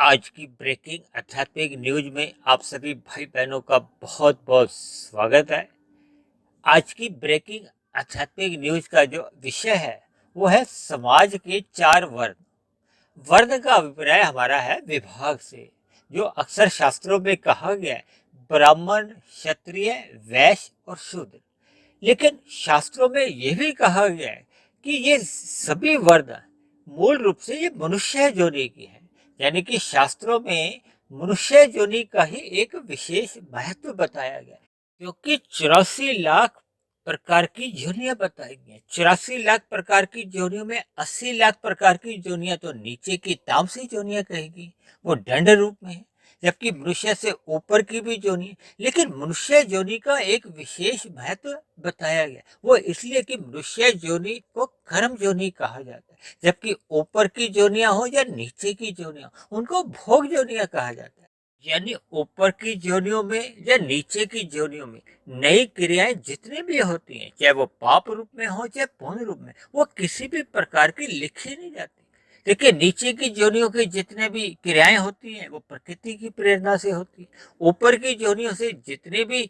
आज की ब्रेकिंग आध्यात्मिक न्यूज में आप सभी भाई बहनों का बहुत बहुत स्वागत है। आज की ब्रेकिंग आध्यात्मिक न्यूज का जो विषय है वो है समाज के चार वर्ण। वर्ण का अभिप्राय हमारा है विभाग से, जो अक्सर शास्त्रों में कहा गया है ब्राह्मण, क्षत्रिय, वैश्य और शूद्र। लेकिन शास्त्रों में यह भी कहा गया है कि ये सभी वर्ण मूल रूप से ये मनुष्य योनि की है। यानी कि शास्त्रों में मनुष्य योनि का ही एक विशेष महत्व बताया गया है, क्योंकि 84 लाख प्रकार की योनियां बताई गई हैं। 84 लाख प्रकार की योनियों में 80 लाख प्रकार की योनियां तो नीचे की तामसी योनियां कहेगी, वो दंड रूप में है। जबकि मनुष्य से ऊपर की भी योनि है, लेकिन मनुष्य योनि का एक विशेष महत्व बताया गया। वो इसलिए कि मनुष्य योनि को कर्म योनि कहा जाता है, जबकि ऊपर की योनियां हो या नीचे की योनियां उनको भोग योनियां कहा जाता है। यानी ऊपर की योनियों में या नीचे की योनियों में नई क्रियाएं जितनी भी होती हैं, चाहे वो पाप रूप में हो चाहे पुण्य रूप में, वो किसी भी प्रकार की लिखी नहीं जाती। देखिए, नीचे की योनियों की जितने भी क्रियाएं होती हैं वो प्रकृति की प्रेरणा से होती है। ऊपर की योनियों से जितनी भी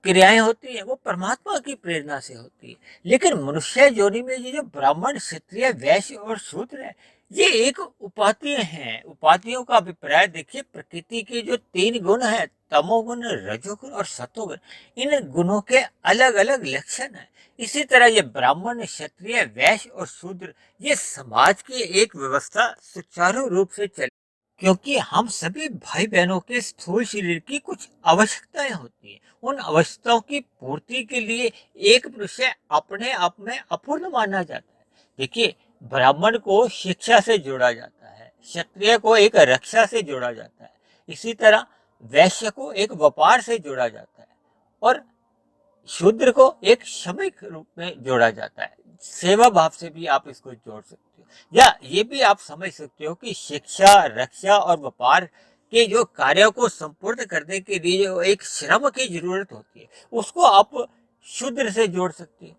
क्रियाएं होती हैं वो परमात्मा की प्रेरणा से होती है। लेकिन मनुष्य योनि में ये जो ब्राह्मण, क्षत्रिय, वैश्य और शूद्र है, ये एक उपाधि हैं। उपाधियों का अभिप्राय देखिए, प्रकृति के जो 3 गुण हैं, तमोगुण, रजोगुण और सतोगुण, इन गुणों के अलग अलग लक्षण हैं। इसी तरह ये ब्राह्मण, क्षत्रिय, वैश्य और शूद्र ये समाज की एक व्यवस्था सुचारू रूप से चले, क्योंकि हम सभी भाई बहनों के स्थूल शरीर की कुछ आवश्यकताएं होती हैं। उन आवश्यकताओं की पूर्ति के लिए एक मनुष्य अपने आप में अपूर्ण माना जाता है। देखिए, ब्राह्मण को शिक्षा से जोड़ा जाता है, क्षत्रिय को एक रक्षा से जोड़ा जाता है, इसी तरह वैश्य को एक व्यापार से जोड़ा जाता है और शूद्र को एक श्रमिक रूप में जोड़ा जाता है। सेवा भाव से भी आप इसको जोड़ सकते हो, या ये भी आप समझ सकते हो कि शिक्षा, रक्षा और व्यापार के जो कार्यों को संपूर्ण करने के लिए जो एक श्रम की जरूरत होती है, उसको आप शूद्र से जोड़ सकते हो।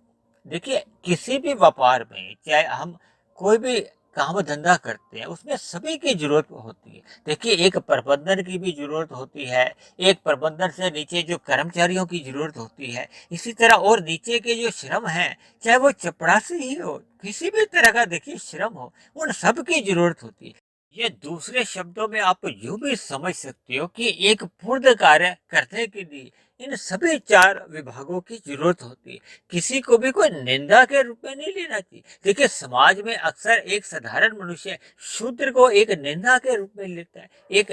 देखिए, किसी भी व्यापार में चाहे हम कोई भी काम धंधा करते हैं, उसमें सभी की जरूरत होती है। देखिए, एक प्रबंधन की भी जरूरत होती है, एक प्रबंधन से नीचे जो कर्मचारियों की जरूरत होती है, इसी तरह और नीचे के जो श्रम है, चाहे वो चपरासी ही हो, किसी भी तरह का देखिए श्रम हो, उन सब की जरूरत होती है। ये दूसरे शब्दों में आप यूं भी समझ सकते हो कि एक पूर्ण कार्य करने के लिए इन सभी चार विभागों की जरूरत होती है। किसी को भी कोई निंदा के रूप में नहीं लेना चाहिए। देखिए, समाज में अक्सर एक साधारण मनुष्य शूद्र को एक निंदा के रूप में लेता है, एक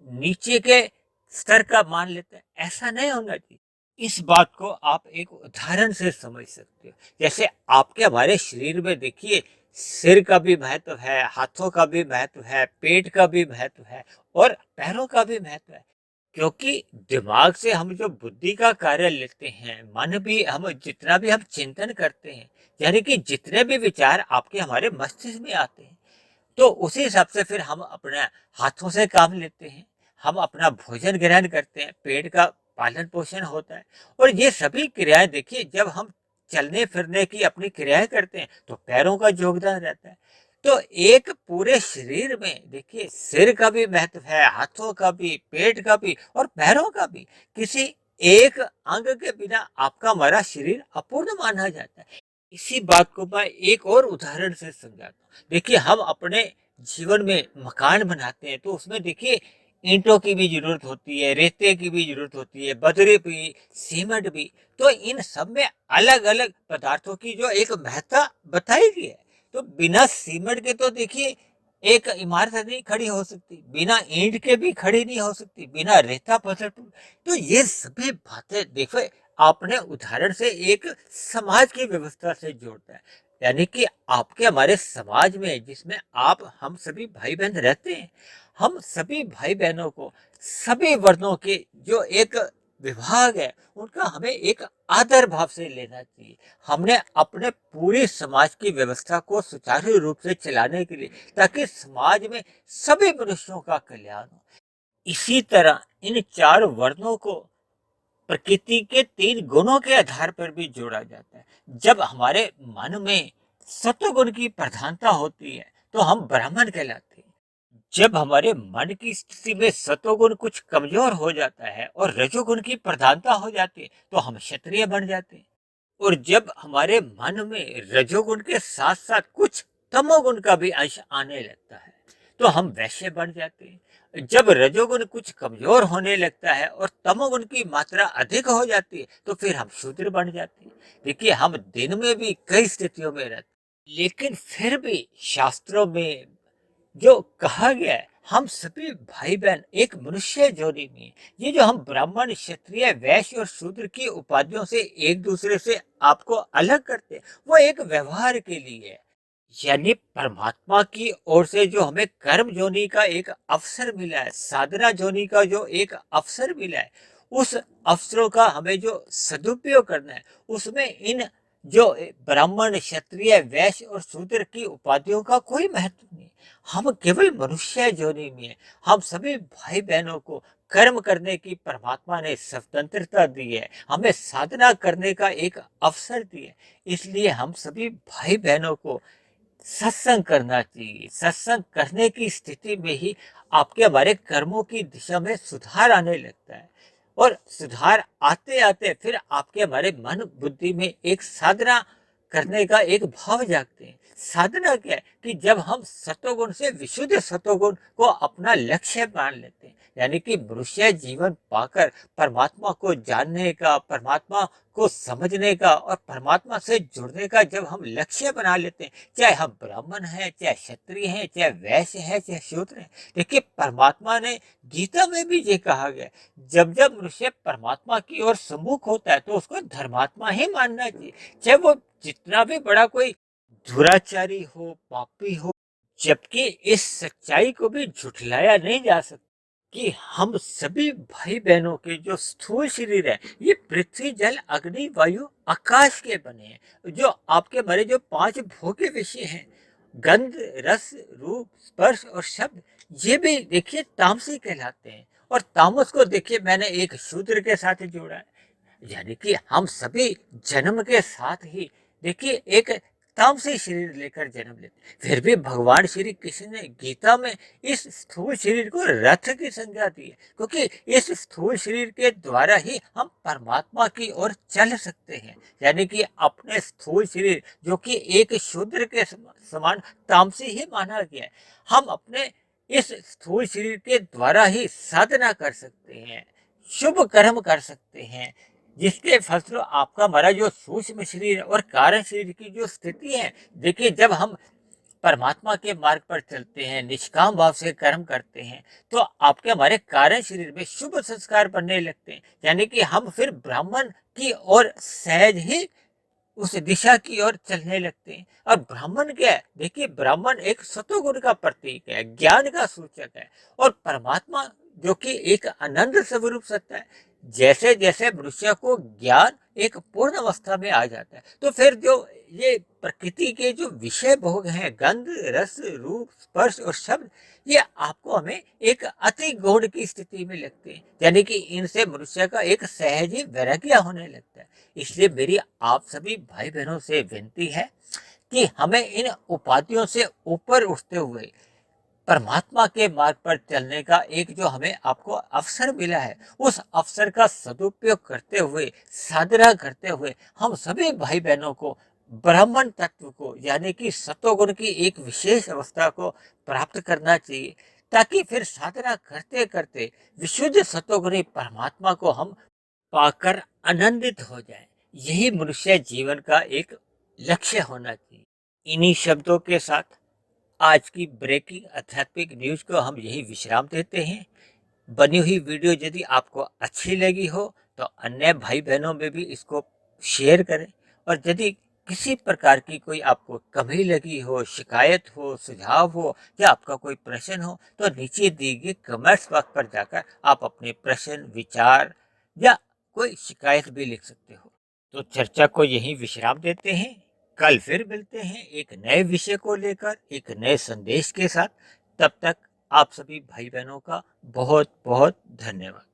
नीचे के स्तर का मान लेता है। ऐसा नहीं होना चाहिए। इस बात को आप एक उदाहरण से समझ सकते हो। जैसे आपके हमारे शरीर में देखिए, सिर का भी महत्व है, हाथों का भी महत्व है, पेट का भी महत्व है और पैरों का भी महत्व है। क्योंकि दिमाग से हम जो बुद्धि का कार्य लेते हैं, मन भी हम जितना भी हम चिंतन करते हैं, यानी कि जितने भी विचार आपके हमारे मस्तिष्क में आते हैं, तो उसी हिसाब से फिर हम अपने हाथों से काम लेते हैं, हम अपना भोजन ग्रहण करते हैं, पेट का पालन पोषण होता है। और ये सभी क्रियाएं देखिए, जब हम चलने फिरने की अपनी क्रियाएं करते हैं तो पैरों का योगदान रहता है। तो एक पूरे शरीर में देखिए, सिर का भी महत्व है, हाथों का भी, पेट का भी और पैरों का भी। किसी एक अंग के बिना आपका हमारा शरीर अपूर्ण माना जाता है। इसी बात को मैं एक और उदाहरण से समझाता हूँ। देखिए, हम अपने जीवन में मकान बनाते हैं तो उसमें देखिए ईंटों की भी जरूरत होती है, रेते की भी जरूरत होती है, बजरी भी, सीमेंट भी। तो इन सब में अलग अलग पदार्थों की जो एक महत्ता बताई गई है। तो बिना सीमेंट के तो देखिए एक इमारत नहीं खड़ी हो सकती, बिना ईंट के भी खड़ी नहीं हो सकती, बिना रेता पत्थर। तो ये सभी बातें देखो, आपने उदाहरण से एक समाज की व्यवस्था से जोड़ता है। यानी कि आपके हमारे समाज में, जिसमें आप हम सभी भाई बहन रहते हैं, हम सभी भाई बहनों को सभी वर्णों के जो एक विभाग है उनका हमें एक आदर भाव से लेना चाहिए। हमने अपने पूरे समाज की व्यवस्था को सुचारू रूप से चलाने के लिए, ताकि समाज में सभी मनुष्यों का कल्याण हो। इसी तरह इन चार वर्णों को प्रकृति के 3 गुणों के आधार पर भी जोड़ा जाता है। जब हमारे मन में सत्वगुण की प्रधानता होती है तो हम ब्राह्मण कहलाते हैं। जब हमारे मन की स्थिति में सतोगुण कुछ कमजोर हो जाता है और रजोगुण की प्रधानता हो जाती है तो हम क्षत्रिय बन जाते हैं। और जब हमारे मन में रजोगुण के साथ साथ कुछ तमोगुण का भी अंश आने लगता है तो हम वैश्य बन जाते हैं। जब रजोगुण कुछ कमजोर होने लगता है और तमोगुण की मात्रा अधिक हो जाती है तो फिर हम शूद्र बन जाते हैं। देखिए, हम दिन में भी कई स्थितियों में रहते हैं, लेकिन फिर भी शास्त्रों में जो कहा गया है, हम सभी भाई बहन एक मनुष्य जोड़ी में हैं। ये जो हम ब्राह्मण, क्षत्रिय, वैश्य और शूद्र की उपाधियों से एक दूसरे से आपको अलग करते हैं, वो एक व्यवहार के लिए है। यानी परमात्मा की ओर से जो हमें कर्म जोनी का एक अवसर मिला है, साधना जोनी का जो एक अवसर मिला है, उस अवसरों का हमें जो सदुपयोग करना है, उसमें इन जो ब्राह्मण, क्षत्रिय, वैश्य और शूद्र की उपाधियों का कोई महत्व नहीं। हम केवल मनुष्य जोनी में हैं। हम सभी भाई बहनों को कर्म करने की परमात्मा ने स्वतंत्रता दी है, हमें साधना करने का एक अवसर दिया है। इसलिए हम सभी भाई बहनों को सत्संग करना चाहिए। सत्संग करने की स्थिति में ही आपके हमारे कर्मों की दिशा में सुधार आने लगता है और सुधार आते आते फिर आपके हमारे मन बुद्धि में एक साधना करने का एक भाव जागते हैं। साधना क्या है कि जब हम सतोगुण से विशुद्ध सतोगुण को अपना लक्ष्य मान लेते हैं, यानी कि मनुष्य जीवन पाकर परमात्मा को जानने का, परमात्मा को समझने का और परमात्मा से जुड़ने का जब हम लक्ष्य बना लेते हैं, चाहे हम ब्राह्मण हैं, चाहे क्षत्रिय हैं, चाहे वैश्य हैं, चाहे शूद्र हैं। देखिए, परमात्मा ने गीता में भी ये कहा गया, जब जब मनुष्य परमात्मा की ओर सम्मुख होता है तो उसको धर्मात्मा ही मानना चाहिए, चाहे वो जितना भी बड़ा कोई दुराचारी हो, पापी हो। जबकि इस सच्चाई को भी झुठलाया नहीं जा सकता कि हम सभी भाई बहनों के जो स्थूल शरीर है, ये पृथ्वी, जल, अग्नि, वायु, आकाश के बने हैं। जो आपके हमारे जो 5 भोग्य विषय हैं, गंध, रस, रूप, स्पर्श और शब्द, ये भी देखिए तामसी कहलाते हैं। और तामस को देखिए मैंने एक शूद्र के साथ जोड़ा है, यानी कि हम सभी जन्म के साथ ही देखिए एक तामसी शरीर लेकर जन्म लेते। फिर भी भगवान श्री कृष्ण ने गीता में इस स्थूल शरीर को रथ की संज्ञा दी है, क्योंकि इस स्थूल शरीर के द्वारा ही हम परमात्मा की ओर चल सकते हैं। यानी कि अपने स्थूल शरीर जो कि एक शूद्र के समान तामसी ही माना गया है, हम अपने इस स्थूल शरीर के द्वारा ही साधना कर सकते हैं, शुभ कर्म कर सकते हैं, जिसके फलस्वरूप आपका हमारा जो सूक्ष्म शरीर और कारण शरीर की जो स्थिति है, देखिए जब हम परमात्मा के मार्ग पर चलते हैं, निष्काम भाव से कर्म करते हैं, तो आपके हमारे कारण शरीर में शुभ संस्कार बनने लगते हैं। यानी कि हम फिर ब्राह्मण की ओर सहज ही उस दिशा की ओर चलने लगते हैं। और ब्राह्मण क्या है? देखिए, ब्राह्मण एक सतोगुण का प्रतीक है, ज्ञान का सूचक है और परमात्मा जो कि एक आनंद स्वरूप सत्ता है। जैसे जैसे मनुष्य को ज्ञान एक पूर्ण अवस्था में आ जाता है तो फिर जो ये प्रकृति के जो विषय भोग हैं, गंध, रस, रूप, स्पर्श और शब्द, ये आपको हमें एक अति गौण की स्थिति में लगते हैं। यानी कि इनसे मनुष्य का एक सहज ही वैराग्य होने लगता है। इसलिए मेरी आप सभी भाई बहनों से विनती है कि हमें इन उपाधियों से ऊपर उठते हुए परमात्मा के मार्ग पर चलने का एक जो हमें आपको अवसर मिला है, उस अवसर का सदुपयोग करते हुए, साधना करते हुए हम सभी भाई बहनों को ब्राह्मण तत्व को, यानी कि सतोगुण की एक विशेष अवस्था को प्राप्त करना चाहिए, ताकि फिर साधना करते करते विशुद्ध सतोगुणी परमात्मा को हम पाकर आनंदित हो जाए। यही मनुष्य जीवन का एक लक्ष्य होना चाहिए। इन्हीं शब्दों के साथ आज की ब्रेकिंग आध्यात्मिक न्यूज को हम यही विश्राम देते हैं। बनी हुई वीडियो यदि आपको अच्छी लगी हो तो अन्य भाई बहनों में भी इसको शेयर करें। और यदि किसी प्रकार की कोई आपको कमी लगी हो, शिकायत हो, सुझाव हो या आपका कोई प्रश्न हो तो नीचे दिए गए कमेंट्स बॉक्स पर जाकर आप अपने प्रश्न, विचार या कोई शिकायत भी लिख सकते हो। तो चर्चा को यहीं विश्राम देते हैं। कल फिर मिलते हैं एक नए विषय को लेकर, एक नए संदेश के साथ। तब तक आप सभी भाई बहनों का बहुत बहुत धन्यवाद।